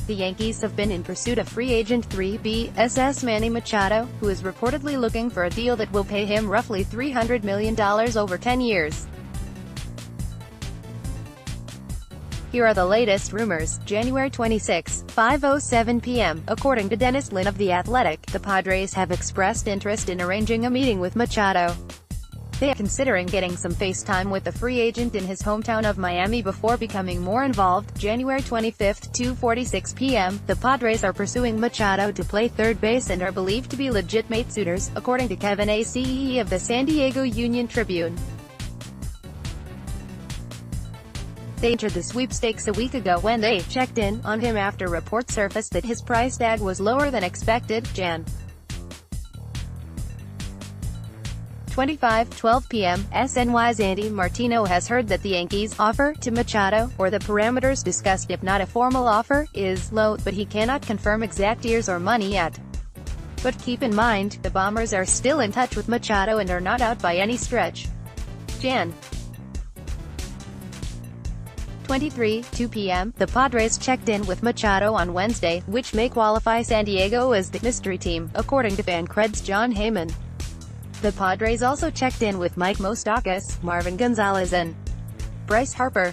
the Yankees have been in pursuit of free agent 3B Manny Machado, who is reportedly looking for a deal that will pay him roughly $300 million over 10 years. Here are the latest rumors. January 26, 5:07 p.m. According to Dennis Lin of The Athletic, the Padres have expressed interest in arranging a meeting with Machado. They are considering getting some face time with the free agent in his hometown of Miami before becoming more involved. January 25, 2:46 p.m. The Padres are pursuing Machado to play third base and are believed to be legitimate suitors, according to Kevin Ace of the San Diego Union-Tribune. They entered the sweepstakes a week ago when they checked in on him after reports surfaced that his price tag was lower than expected. Jan. 25:12 p.m. SNY's Andy Martino has heard that the Yankees' offer to Machado, or the parameters discussed if not a formal offer, is low, but he cannot confirm exact years or money yet. But keep in mind, the Bombers are still in touch with Machado and are not out by any stretch. Jan. 23:02 p.m. The Padres checked in with Machado on Wednesday, which may qualify San Diego as the mystery team, according to FanCred's Jon Heyman. The Padres also checked in with Mike Moustakas, Marvin Gonzalez and Bryce Harper.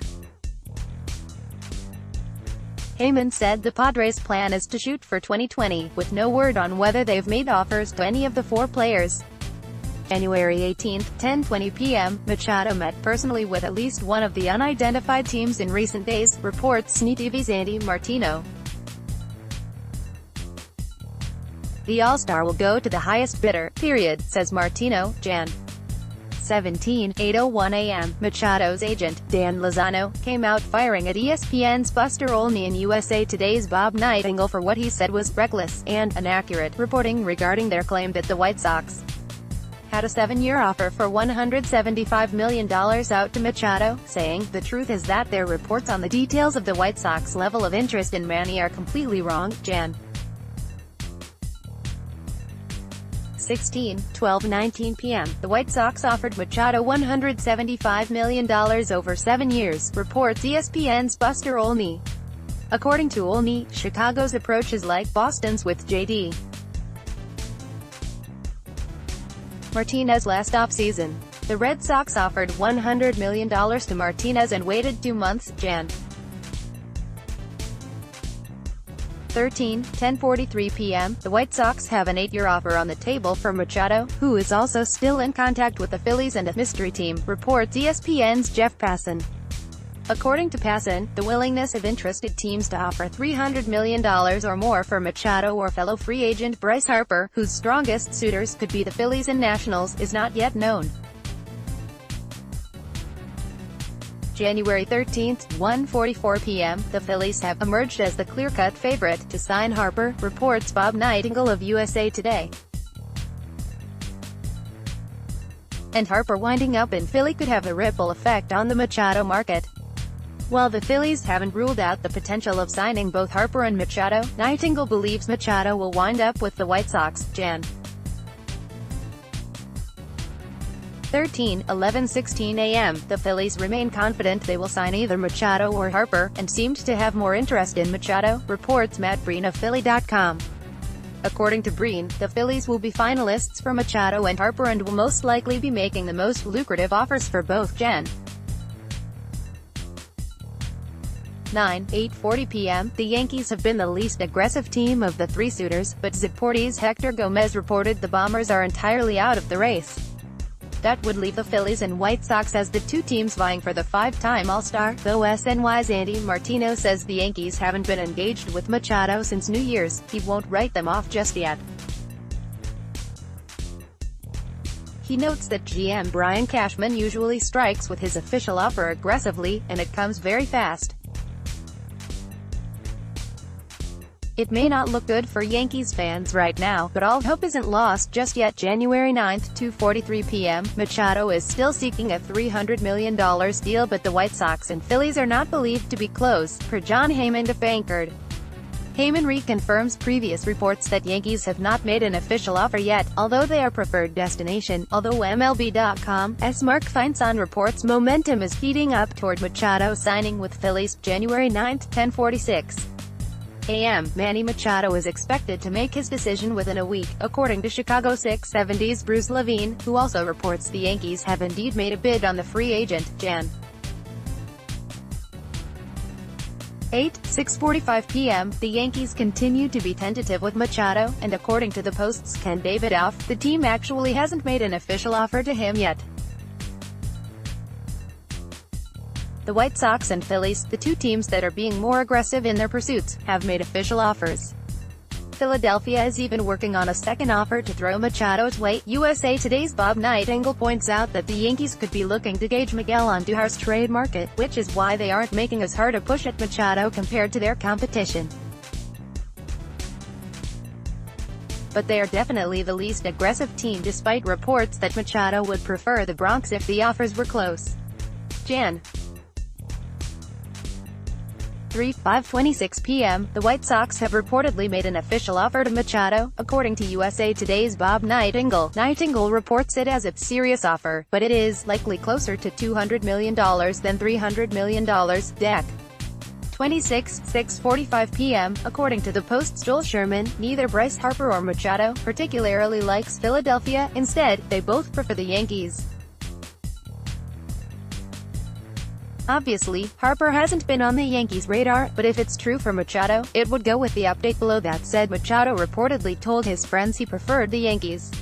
Heyman said the Padres' plan is to shoot for 2020, with no word on whether they've made offers to any of the four players. January 18, 10:20 p.m. Machado met personally with at least one of the unidentified teams in recent days, reports SNY's Andy Martino. The All-Star will go to the highest bidder, period, says Martino. Jan. 17, 8:01 a.m. Machado's agent, Dan Lozano, came out firing at ESPN's Buster Olney and USA Today's Bob Nightingale for what he said was reckless and inaccurate reporting regarding their claim that the White Sox had a 7-year offer for $175 million out to Machado, saying, "The truth is that their reports on the details of the White Sox level of interest in Manny are completely wrong." Jan. 16, 12:19 p.m. The White Sox offered Machado $175 million over 7 years, reports ESPN's Buster Olney. According to Olney, Chicago's approach is like Boston's with J.D. Martinez last offseason. The Red Sox offered $100 million to Martinez and waited 2 months. Jan. 13, 10:43 p.m. The White Sox have an 8-year offer on the table for Machado, who is also still in contact with the Phillies and a mystery team, reports ESPN's Jeff Passan. According to Passan, the willingness of interested teams to offer $300 million or more for Machado or fellow free agent Bryce Harper, whose strongest suitors could be the Phillies and Nationals, is not yet known. January 13, 1:44 p.m. The Phillies have emerged as the clear-cut favorite to sign Harper, reports Bob Nightingale of USA Today. And Harper winding up in Philly could have a ripple effect on the Machado market. While the Phillies haven't ruled out the potential of signing both Harper and Machado, Nightingale believes Machado will wind up with the White Sox. Jan. 13, 11:16 a.m. The Phillies remain confident they will sign either Machado or Harper, and seemed to have more interest in Machado, reports Matt Breen of Philly.com. According to Breen, the Phillies will be finalists for Machado and Harper and will most likely be making the most lucrative offers for both. Jan. 8:40 p.m. The Yankees have been the least aggressive team of the three suitors, but Zip40's Hector Gomez reported the Bombers are entirely out of the race. That would leave the Phillies and White Sox as the two teams vying for the 5-time All-Star, though SNY's Andy Martino says the Yankees haven't been engaged with Machado since New Year's. He won't write them off just yet. He notes that GM Brian Cashman usually strikes with his official offer aggressively, and it comes very fast. It may not look good for Yankees fans right now, but all hope isn't lost just yet. January 9, 2:43 p.m. Machado is still seeking a $300 million deal, but the White Sox and Phillies are not believed to be close, per Jon Heyman of FanCred. Heyman reconfirms previous reports that Yankees have not made an official offer yet, although they are preferred destination, although MLB.com's Mark Feinstein reports momentum is heating up toward Machado signing with Phillies. January 9, 10:46. a.m., Manny Machado is expected to make his decision within a week, according to Chicago 670's Bruce Levine, who also reports the Yankees have indeed made a bid on the free agent, Jan. 6:45 p.m., the Yankees continue to be tentative with Machado, and according to the Post's Ken Davidoff, the team actually hasn't made an official offer to him yet. The White Sox and Phillies, the two teams that are being more aggressive in their pursuits, have made official offers. Philadelphia is even working on a second offer to throw Machado's way. USA Today's Bob Nightingale points out that the Yankees could be looking to gauge Miguel Andujar's trade market, which is why they aren't making as hard a push at Machado compared to their competition. But they are definitely the least aggressive team, despite reports that Machado would prefer the Bronx if the offers were close. Jan. 5:26 p.m., the White Sox have reportedly made an official offer to Machado, according to USA Today's Bob Nightingale. Nightingale reports it as a serious offer, but it is likely closer to $200 million than $300 million. Deck. 6:45 p.m., according to the Post's Joel Sherman, neither Bryce Harper or Machado particularly likes Philadelphia. Instead, they both prefer the Yankees. Obviously, Harper hasn't been on the Yankees' radar, but if it's true for Machado, it would go with the update below. That said, Machado reportedly told his friends he preferred the Yankees.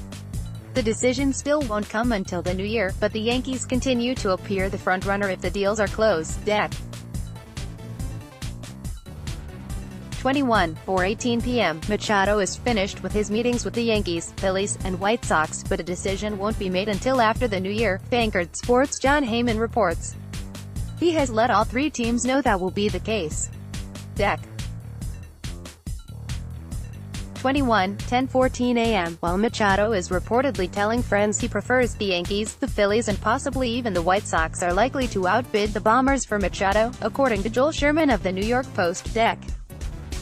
The decision still won't come until the new year, but the Yankees continue to appear the frontrunner if the deals are closed. Deck. 4:18 p.m., Machado is finished with his meetings with the Yankees, Phillies, and White Sox, but a decision won't be made until after the new year, Vanguard Sports' John Heyman reports. He has let all three teams know that will be the case. Deck. 10:14 a.m., while Machado is reportedly telling friends he prefers the Yankees, the Phillies and possibly even the White Sox are likely to outbid the Bombers for Machado, according to Joel Sherman of the New York Post. Deck.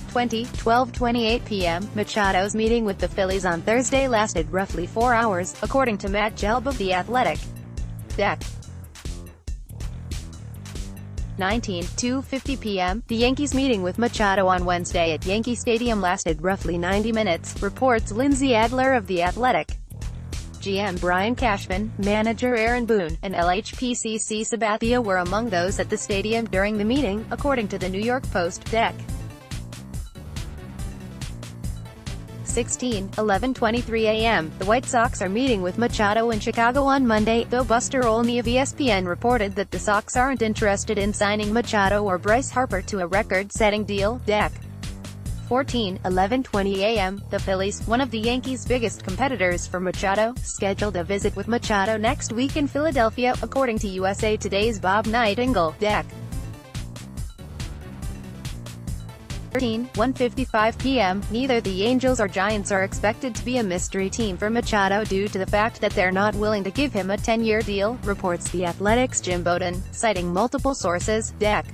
12:28 p.m., Machado's meeting with the Phillies on Thursday lasted roughly 4 hours, according to Matt Gelb of The Athletic. Deck. 2:50 p.m., the Yankees meeting with Machado on Wednesday at Yankee Stadium lasted roughly 90 minutes, reports Lindsay Adler of The Athletic. GM Brian Cashman, manager Aaron Boone, and LHPCC Sabathia were among those at the stadium during the meeting, according to the New York Post. Deck. 11:23 a.m., the White Sox are meeting with Machado in Chicago on Monday, though Buster Olney of ESPN reported that the Sox aren't interested in signing Machado or Bryce Harper to a record-setting deal. Deck. 11:20 a.m., the Phillies, one of the Yankees' biggest competitors for Machado, scheduled a visit with Machado next week in Philadelphia, according to USA Today's Bob Nightingale. Deck. 1:55 p.m., neither the Angels or Giants are expected to be a mystery team for Machado due to the fact that they're not willing to give him a 10-year deal, reports The Athletic's Jim Bowden, citing multiple sources. Deck.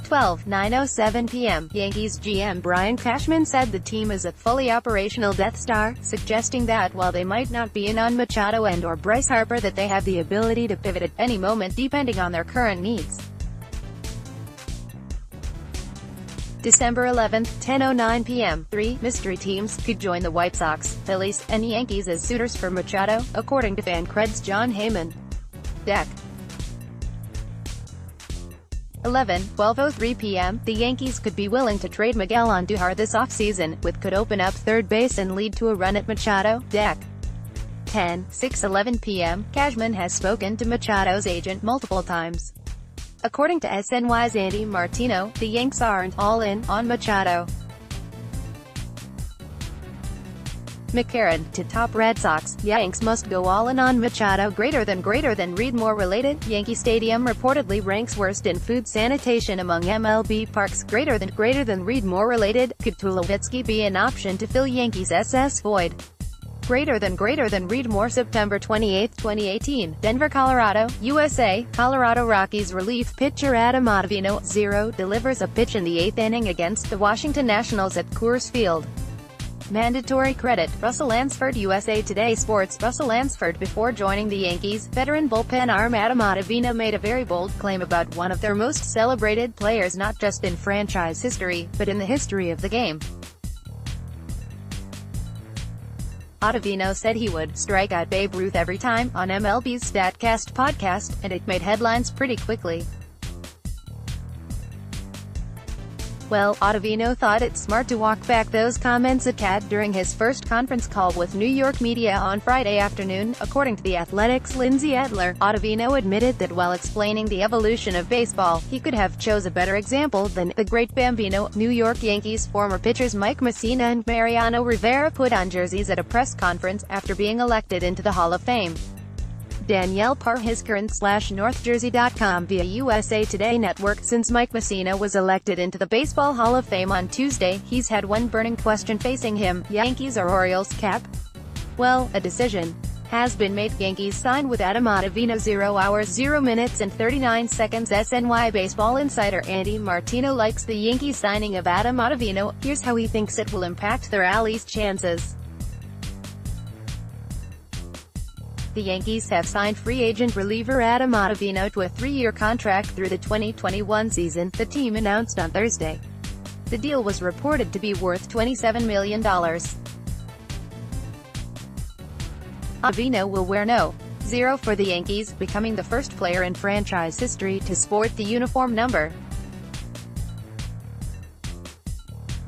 9:07 p.m., Yankees GM Brian Cashman said the team is a fully operational Death Star, suggesting that while they might not be in on Machado and or Bryce Harper, that they have the ability to pivot at any moment depending on their current needs. December 11, 10:09 p.m., 3 mystery teams could join the White Sox, Phillies, and Yankees as suitors for Machado, according to FanCred's John Heyman. Deck. 12:03 p.m., the Yankees could be willing to trade Miguel Andujar this offseason, which could open up third base and lead to a run at Machado. Deck. 6:11 p.m., Cashman has spoken to Machado's agent multiple times. According to SNY's Andy Martino, the Yanks aren't all in on Machado. McCarran, to top Red Sox, Yanks must go all in on Machado. Greater than read more related, Yankee Stadium reportedly ranks worst in food sanitation among MLB parks. Greater than read more related, could Tulowitzki be an option to fill Yankees' SS void? Greater than read more. September 28, 2018, Denver, Colorado, USA, Colorado Rockies relief pitcher Adam Ottavino, 0, delivers a pitch in the 8th inning against the Washington Nationals at Coors Field. Mandatory credit, Russell Lansford. USA Today Sports. Russell Lansford. Before joining the Yankees, veteran bullpen arm Adam Ottavino made a very bold claim about one of their most celebrated players, not just in franchise history, but in the history of the game. Ottavino said he would strike out Babe Ruth every time, on MLB's StatCast podcast, and it made headlines pretty quickly. Well, Ottavino thought it smart to walk back those comments at CAD during his first conference call with New York media on Friday afternoon. According to The Athletic's Lindsay Adler, Ottavino admitted that while explaining the evolution of baseball, he could have chose a better example than the great Bambino. New York Yankees former pitchers Mike Mussina and Mariano Rivera put on jerseys at a press conference after being elected into the Hall of Fame. Danielle Parhiskaren/NorthJersey.com via USA Today Network. Since Mike Mussina was elected into the Baseball Hall of Fame on Tuesday, he's had one burning question facing him: Yankees or Orioles cap? Well, a decision has been made. Yankees sign with Adam Ottavino. 0 hours 0 minutes and 39 seconds. SNY baseball insider Andy Martino likes the Yankees signing of Adam Ottavino. Here's how he thinks it will impact their Alley's chances. The Yankees have signed free agent reliever Adam Ottavino to a 3-year contract through the 2021 season, the team announced on Thursday. The deal was reported to be worth $27 million. Ottavino will wear no. 0 for the Yankees, becoming the first player in franchise history to sport the uniform number.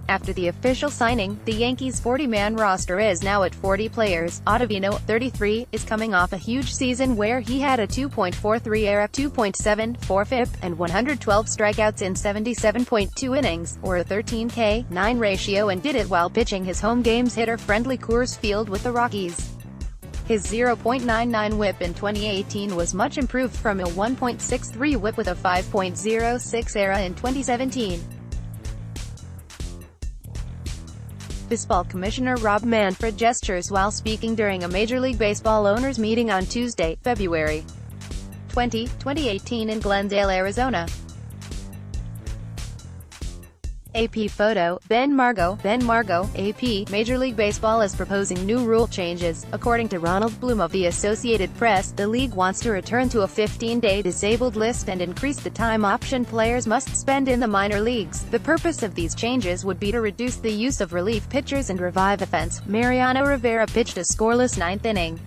After the official signing, the Yankees' 40-man roster is now at 40 players. Ottavino, 33, is coming off a huge season where he had a 2.43 ERA, 2.74 FIP, and 112 strikeouts in 77.2 innings, or a 13K/9 ratio, and did it while pitching his home games hitter-friendly Coors Field with the Rockies. His 0.99 WHIP in 2018 was much improved from a 1.63 WHIP with a 5.06 ERA in 2017. Baseball Commissioner Rob Manfred gestures while speaking during a Major League Baseball owners meeting on Tuesday, February 20, 2018 in Glendale, Arizona. AP photo, Ben Margo, AP. Major League Baseball is proposing new rule changes. According to Ronald Bloom of the Associated Press, the league wants to return to a 15-day disabled list and increase the time option players must spend in the minor leagues. The purpose of these changes would be to reduce the use of relief pitchers and revive offense. Mariano Rivera pitched a scoreless 9th inning.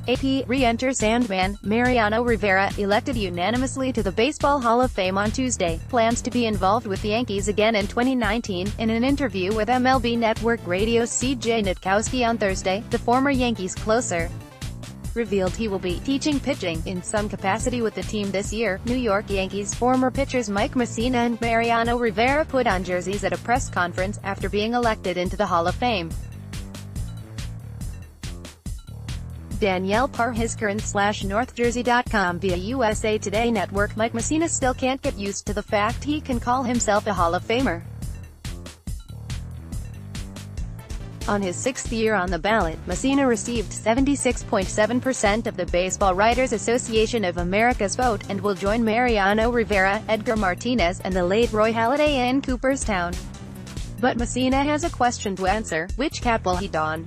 AP. Re-enter Sandman. Mariano Rivera, elected unanimously to the Baseball Hall of Fame on Tuesday, plans to be involved with the Yankees again in 2019. In an interview with MLB Network Radio's C.J. Nitkowski on Thursday, the former Yankees closer revealed he will be teaching pitching in some capacity with the team this year. New York Yankees former pitchers Mike Mussina and Mariano Rivera put on jerseys at a press conference after being elected into the Hall of Fame. Danielle Parhiskaren/NorthJersey.com via USA Today Network. Mike Mussina still can't get used to the fact he can call himself a Hall of Famer. On his 6th year on the ballot, Mussina received 76.7% of the Baseball Writers Association of America's vote, and will join Mariano Rivera, Edgar Martinez, and the late Roy Halladay in Cooperstown. But Mussina has a question to answer: which cap will he don?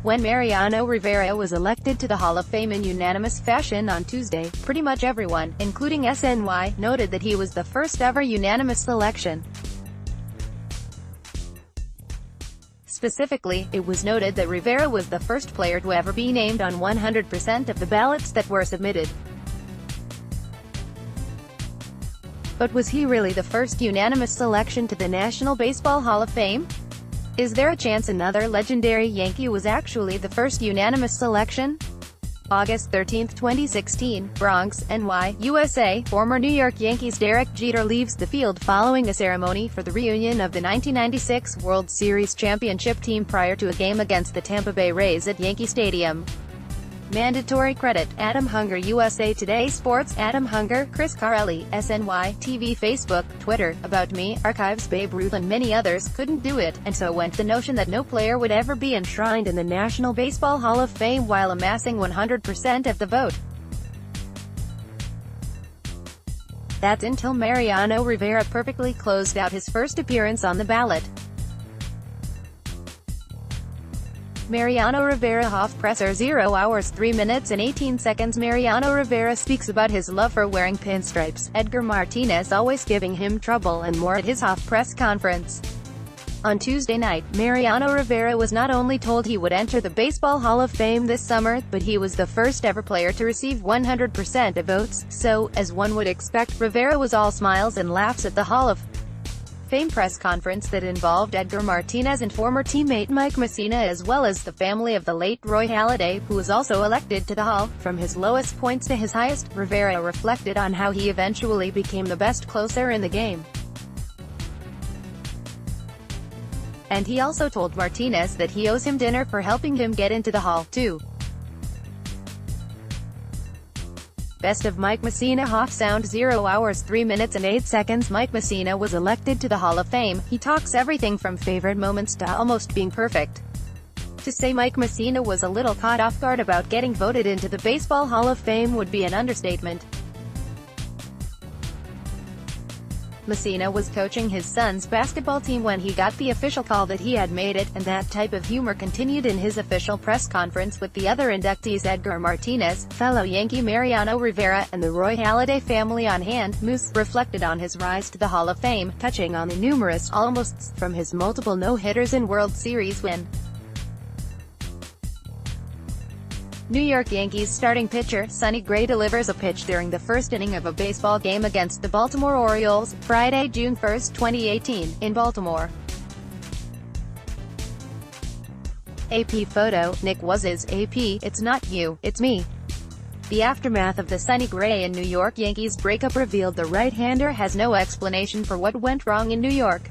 When Mariano Rivera was elected to the Hall of Fame in unanimous fashion on Tuesday, pretty much everyone, including SNY, noted that he was the first ever unanimous selection. Specifically, it was noted that Rivera was the first player to ever be named on 100% of the ballots that were submitted. But was he really the first unanimous selection to the National Baseball Hall of Fame? Is there a chance another legendary Yankee was actually the first unanimous selection? August 13, 2016, Bronx, NY, USA. Former New York Yankees Derek Jeter leaves the field following a ceremony for the reunion of the 1996 World Series championship team prior to a game against the Tampa Bay Rays at Yankee Stadium. Mandatory credit, Adam Hunger. USA Today Sports. Adam Hunger, Chris Carelli, SNY, TV, Facebook, Twitter, About Me, Archives. Babe Ruth and many others couldn't do it, and so went the notion that no player would ever be enshrined in the National Baseball Hall of Fame while amassing 100% of the vote. That's until Mariano Rivera perfectly closed out his first appearance on the ballot. Mariano Rivera Hoff presser 0 hours 3 minutes and 18 seconds. Mariano Rivera speaks about his love for wearing pinstripes, Edgar Martinez always giving him trouble, and more at his Hoff press conference. On Tuesday night, Mariano Rivera was not only told he would enter the Baseball Hall of Fame this summer, but he was the first ever player to receive 100% of votes, so, as one would expect, Rivera was all smiles and laughs at the Hall of Fame press conference that involved Edgar Martinez and former teammate Mike Mussina, as well as the family of the late Roy Halladay, who was also elected to the Hall. From his lowest points to his highest, Rivera reflected on how he eventually became the best closer in the game. And he also told Martinez that he owes him dinner for helping him get into the Hall, too. Best of Mike Mussina. Hoff sound 0 hours 3 minutes and 8 seconds. Mike Mussina was elected to the Hall of Fame. He talks everything from favorite moments to almost being perfect. To say Mike Mussina was a little caught off guard about getting voted into the Baseball Hall of Fame would be an understatement. Mussina was coaching his son's basketball team when he got the official call that he had made it, and that type of humor continued in his official press conference with the other inductees Edgar Martinez, fellow Yankee Mariano Rivera, and the Roy Halladay family on hand. Moose reflected on his rise to the Hall of Fame, touching on the numerous almosts from his multiple no-hitters and World Series win. New York Yankees starting pitcher Sonny Gray delivers a pitch during the first inning of a baseball game against the Baltimore Orioles, Friday, June 1, 2018, in Baltimore. AP photo, Nick Waz's AP, "It's not you, it's me." The aftermath of the Sonny Gray and New York Yankees breakup revealed the right-hander has no explanation for what went wrong in New York.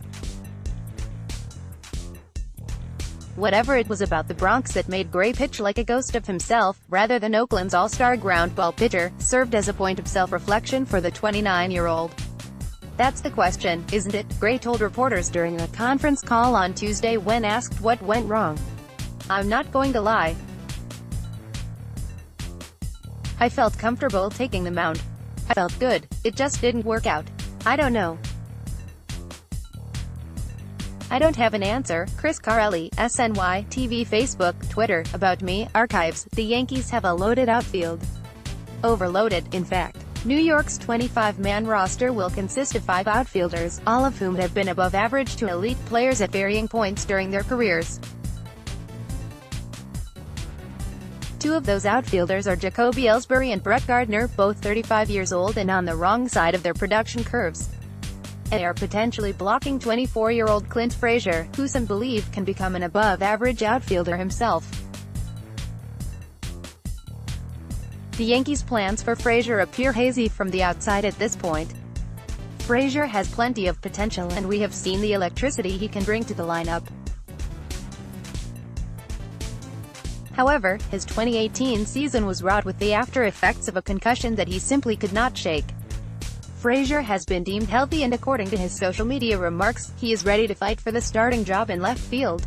Whatever it was about the Bronx that made Gray pitch like a ghost of himself, rather than Oakland's all-star ground ball pitcher, served as a point of self-reflection for the 29-year-old. "That's the question, isn't it?" Gray told reporters during a conference call on Tuesday when asked what went wrong. "I'm not going to lie. I felt comfortable taking the mound. I felt good. It just didn't work out. I don't know. I don't have an answer." Chris Carelli, SNY, TV, Facebook, Twitter. About me, archives. The Yankees have a loaded outfield. Overloaded, in fact. New York's 25-man roster will consist of 5 outfielders, all of whom have been above average to elite players at varying points during their careers. 2 of those outfielders are Jacoby Ellsbury and Brett Gardner, both 35 years old and on the wrong side of their production curves. They are potentially blocking 24-year-old Clint Frazier, who some believe can become an above-average outfielder himself. The Yankees' plans for Frazier appear hazy from the outside at this point. Frazier has plenty of potential, and we have seen the electricity he can bring to the lineup. However, his 2018 season was wrought with the after-effects of a concussion that he simply could not shake. Frazier has been deemed healthy, and according to his social media remarks, he is ready to fight for the starting job in left field.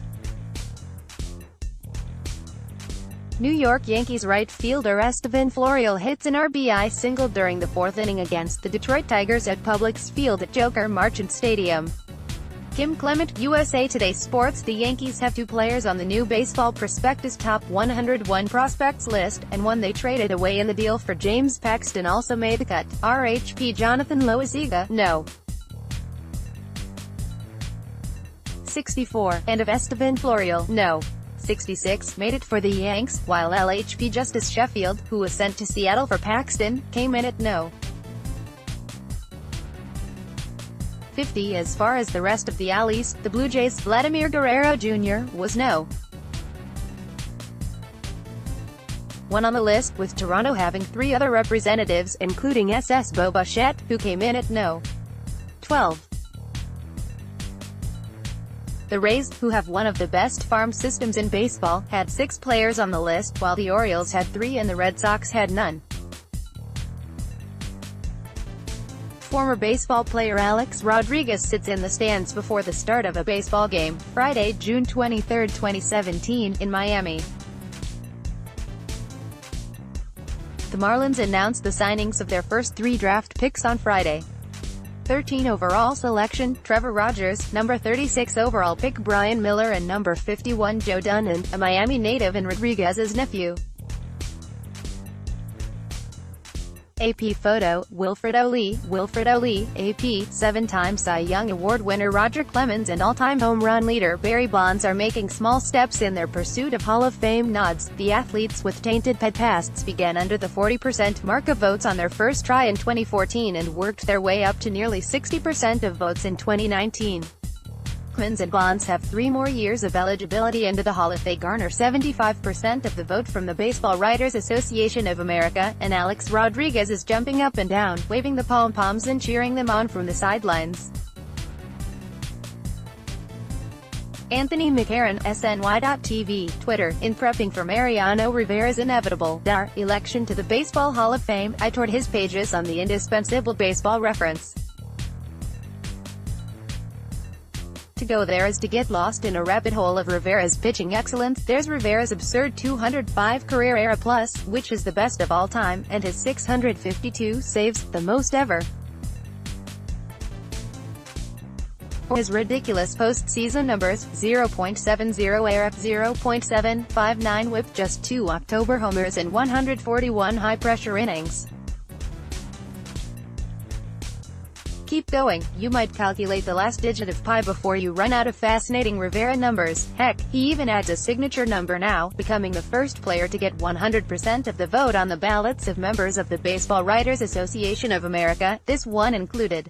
New York Yankees right fielder Estevan Florial hits an RBI single during the 4th inning against the Detroit Tigers at Publix Field at Joker Marchant Stadium. Kim Clement, USA Today Sports. The Yankees have 2 players on the new Baseball Prospectus Top 101 prospects list, and one they traded away in the deal for James Paxton also made the cut. RHP Jonathan Loaisiga, no. 64, and of Estevan Florial, no. 66, made it for the Yanks, while LHP Justice Sheffield, who was sent to Seattle for Paxton, came in at no. 50. As far as the rest of the AL East, the Blue Jays' Vladimir Guerrero Jr. was no. 1 on the list, with Toronto having 3 other representatives, including SS Bo Bichette, who came in at no. 12. The Rays, who have one of the best farm systems in baseball, had 6 players on the list, while the Orioles had 3 and the Red Sox had none. Former baseball player Alex Rodriguez sits in the stands before the start of a baseball game, Friday, June 23, 2017, in Miami. The Marlins announced the signings of their first 3 draft picks on Friday. 13 overall selection, Trevor Rogers, number 36 overall pick Brian Miller and number 51 Joe Dunand, a Miami native and Rodriguez's nephew. AP photo, Wilfred O'Lee, AP, 7-time Cy Young Award winner Roger Clemens and all-time home run leader Barry Bonds are making small steps in their pursuit of Hall of Fame nods. The athletes with tainted pasts began under the 40% mark of votes on their first try in 2014 and worked their way up to nearly 60% of votes in 2019. Clemens and Bonds have 3 more years of eligibility into the Hall if they garner 75% of the vote from the Baseball Writers Association of America, and Alex Rodriguez is jumping up and down, waving the pom-poms and cheering them on from the sidelines. Anthony McCarron, SNY.TV, Twitter, in prepping for Mariano Rivera's inevitable election to the Baseball Hall of Fame, I toured his pages on the indispensable baseball reference. To go there is to get lost in a rabbit hole of Rivera's pitching excellence. There's Rivera's absurd 205 career-era plus, which is the best of all time, and his 652 saves, the most ever. Or his ridiculous postseason numbers, 0.70 ERA, 0.759 WHIP, just 2 October homers and 141 high-pressure innings. Keep going, you might calculate the last digit of pi before you run out of fascinating Rivera numbers. Heck, he even adds a signature number now, becoming the first player to get 100% of the vote on the ballots of members of the Baseball Writers Association of America, this one included.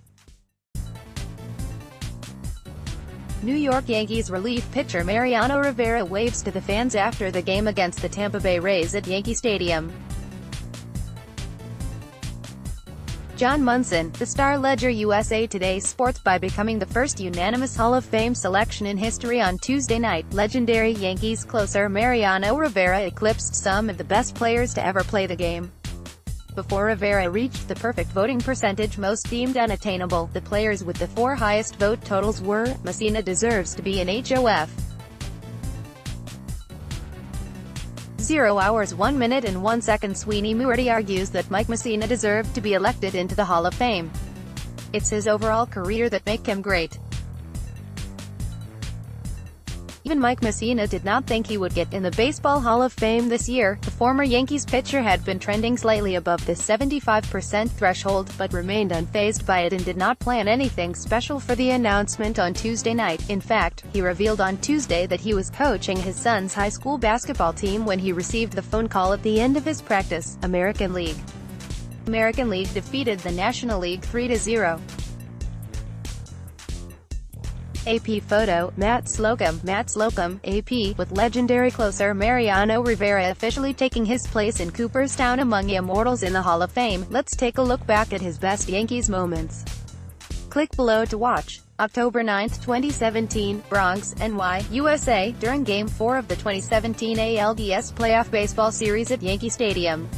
New York Yankees relief pitcher Mariano Rivera waves to the fans after the game against the Tampa Bay Rays at Yankee Stadium. John Munson, the Star Ledger USA Today Sports, by becoming the first unanimous Hall of Fame selection in history on Tuesday night. Legendary Yankees closer Mariano Rivera eclipsed some of the best players to ever play the game. Before Rivera reached the perfect voting percentage most deemed unattainable, the players with the 4 highest vote totals were: Messina deserves to be an HOF. 0 hours 1 minute and 1 second. Sweeney Moorty argues that Mike Messina deserved to be elected into the Hall of Fame. It's his overall career that make him great. Even Mike Messina did not think he would get in the Baseball Hall of Fame this year. The former Yankees pitcher had been trending slightly above the 75% threshold, but remained unfazed by it and did not plan anything special for the announcement on Tuesday night. In fact, he revealed on Tuesday that he was coaching his son's high school basketball team when he received the phone call at the end of his practice. American League defeated the National League 3-0. AP photo, Matt Slocum, AP, with legendary closer Mariano Rivera officially taking his place in Cooperstown among immortals in the Hall of Fame. Let's take a look back at his best Yankees moments. Click below to watch. October 9, 2017, Bronx, NY, USA, during Game 4 of the 2017 ALDS Playoff Baseball Series at Yankee Stadium.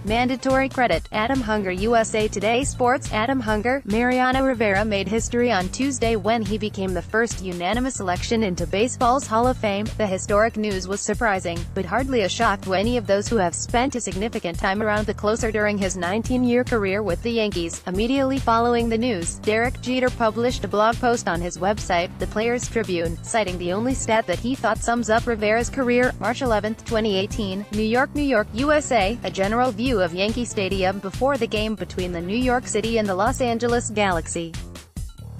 Mandatory credit, Adam Hunger, USA Today Sports. Adam Hunger, Mariano Rivera made history on Tuesday when he became the first unanimous selection into baseball's Hall of Fame. The historic news was surprising, but hardly a shock to any of those who have spent a significant time around the closer during his 19-year career with the Yankees. Immediately following the news, Derek Jeter published a blog post on his website, The Players Tribune, citing the only stat that he thought sums up Rivera's career. March 11, 2018, New York, USA, a general view of Yankee Stadium before the game between the New York City and the Los Angeles Galaxy.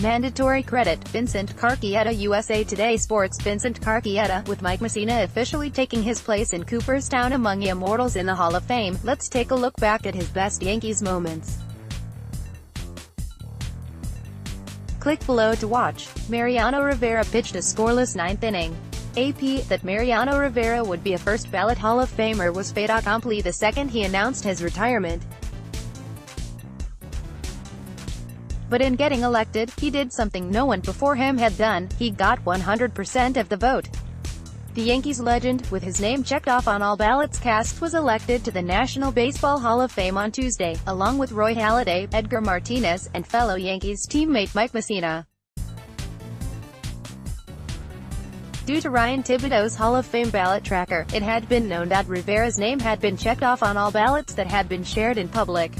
Mandatory credit, Vincent Carchietta, USA Today Sports. Vincent Carchietta, with Mike Messina officially taking his place in Cooperstown among immortals in the Hall of Fame. Let's take a look back at his best Yankees moments. Click below to watch. Mariano Rivera pitched a scoreless 9th inning. AP, that Mariano Rivera would be a first-ballot Hall of Famer was fait accompli the second he announced his retirement. But in getting elected, he did something no one before him had done: he got 100% of the vote. The Yankees legend, with his name checked off on all ballots cast, was elected to the National Baseball Hall of Fame on Tuesday, along with Roy Halladay, Edgar Martinez, and fellow Yankees teammate Mike Messina. Due to Ryan Thibodeau's Hall of Fame ballot tracker, it had been known that Rivera's name had been checked off on all ballots that had been shared in public.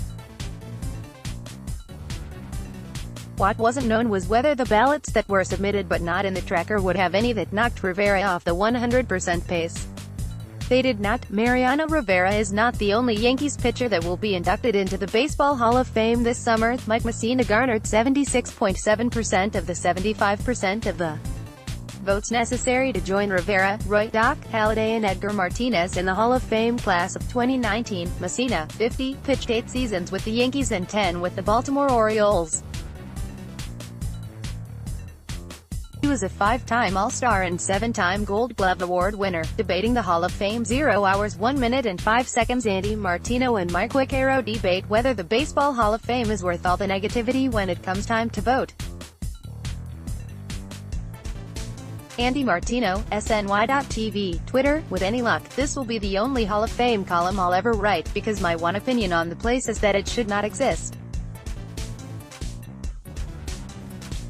What wasn't known was whether the ballots that were submitted but not in the tracker would have any that knocked Rivera off the 100% pace. They did not. Mariano Rivera is not the only Yankees pitcher that will be inducted into the Baseball Hall of Fame this summer. Mike Mussina garnered 76.7% of the 75% of the votes necessary to join Rivera, Roy, Doc Halladay and Edgar Martinez in the Hall of Fame class of 2019. Mussina, 50, pitched 8 seasons with the Yankees and 10 with the Baltimore Orioles. He was a 5-time All-Star and 7-time Gold Glove Award winner. Debating the Hall of Fame, 0 hours 1 minute and 5 seconds. Andy Martino and Mike Quicaro debate whether the Baseball Hall of Fame is worth all the negativity when it comes time to vote. Andy Martino, SNY.TV, Twitter, with any luck, this will be the only Hall of Fame column I'll ever write, because my one opinion on the place is that it should not exist.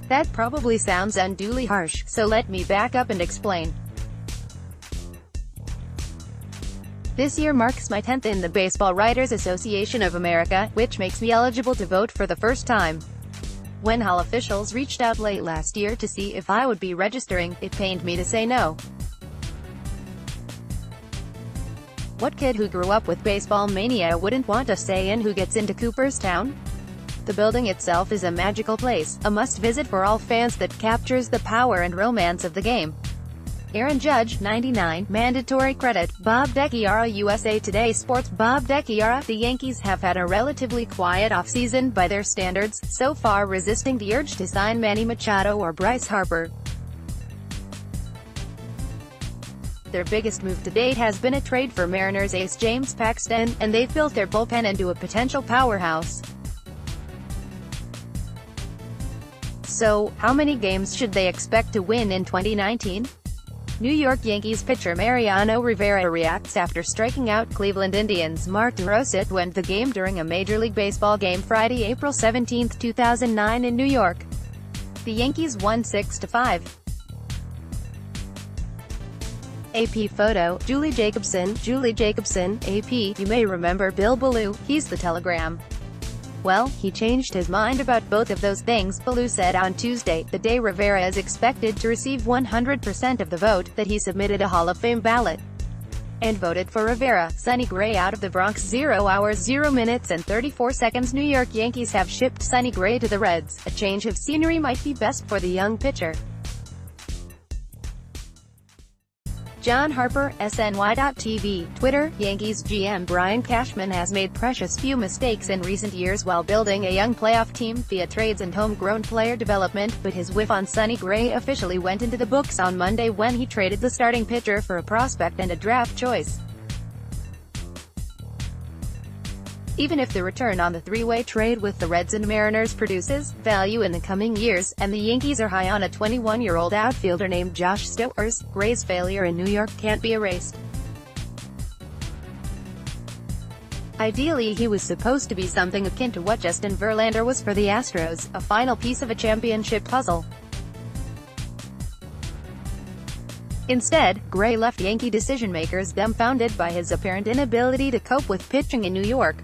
That probably sounds unduly harsh, so let me back up and explain. This year marks my 10th in the Baseball Writers Association of America, which makes me eligible to vote for the first time. When Hall officials reached out late last year to see if I would be registering, it pained me to say no. What kid who grew up with baseball mania wouldn't want a say in who gets into Cooperstown? The building itself is a magical place, a must-visit for all fans that captures the power and romance of the game. Aaron Judge, 99, mandatory credit, Bob Decchiara. USA Today Sports. Bob Decchiara. The Yankees have had a relatively quiet offseason by their standards, so far resisting the urge to sign Manny Machado or Bryce Harper. Their biggest move to date has been a trade for Mariners ace James Paxton, and they've built their bullpen into a potential powerhouse. So, how many games should they expect to win in 2019? New York Yankees pitcher Mariano Rivera reacts after striking out Cleveland Indians' Mark DeRosa to end the game during a Major League Baseball game Friday, April 17, 2009 in New York. The Yankees won 6-5. AP photo, Julie Jacobson, AP. You may remember Bill Ballou, he's the Telegram. Well, he changed his mind about both of those things, Ballou said on Tuesday, the day Rivera is expected to receive 100% of the vote, that he submitted a Hall of Fame ballot and voted for Rivera. Sonny Gray out of the Bronx. 0 hours 0 minutes and 34 seconds. New York Yankees have shipped Sonny Gray to the Reds. A change of scenery might be best for the young pitcher. John Harper, SNY.TV, Twitter. Yankees GM Brian Cashman has made precious few mistakes in recent years while building a young playoff team via trades and homegrown player development, but his whiff on Sonny Gray officially went into the books on Monday when he traded the starting pitcher for a prospect and a draft choice. Even if the return on the three-way trade with the Reds and Mariners produces value in the coming years, and the Yankees are high on a 21-year-old outfielder named Josh Stowers, Gray's failure in New York can't be erased. Ideally, he was supposed to be something akin to what Justin Verlander was for the Astros, a final piece of a championship puzzle. Instead, Gray left Yankee decision-makers dumbfounded by his apparent inability to cope with pitching in New York.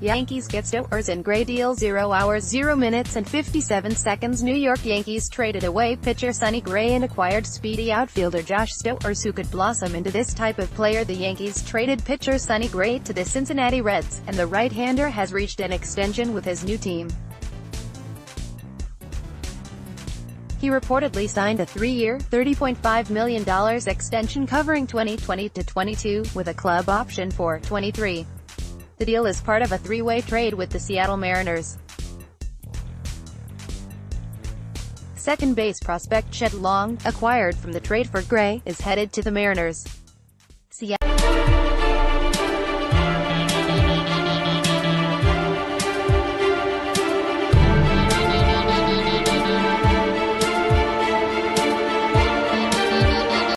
Yankees get Stowers and Gray deal. 0 hours 0 minutes and 57 seconds. New York Yankees traded away pitcher Sonny Gray and acquired speedy outfielder Josh Stowers, who could blossom into this type of player. The Yankees traded pitcher Sonny Gray to the Cincinnati Reds, and the right-hander has reached an extension with his new team. He reportedly signed a 3-year, $30.5 million extension covering 2020 to 22, with a club option for 23. The deal is part of a 3-way trade with the Seattle Mariners. Second base prospect Chet Long, acquired from the trade for Gray, is headed to the Mariners. Seattle.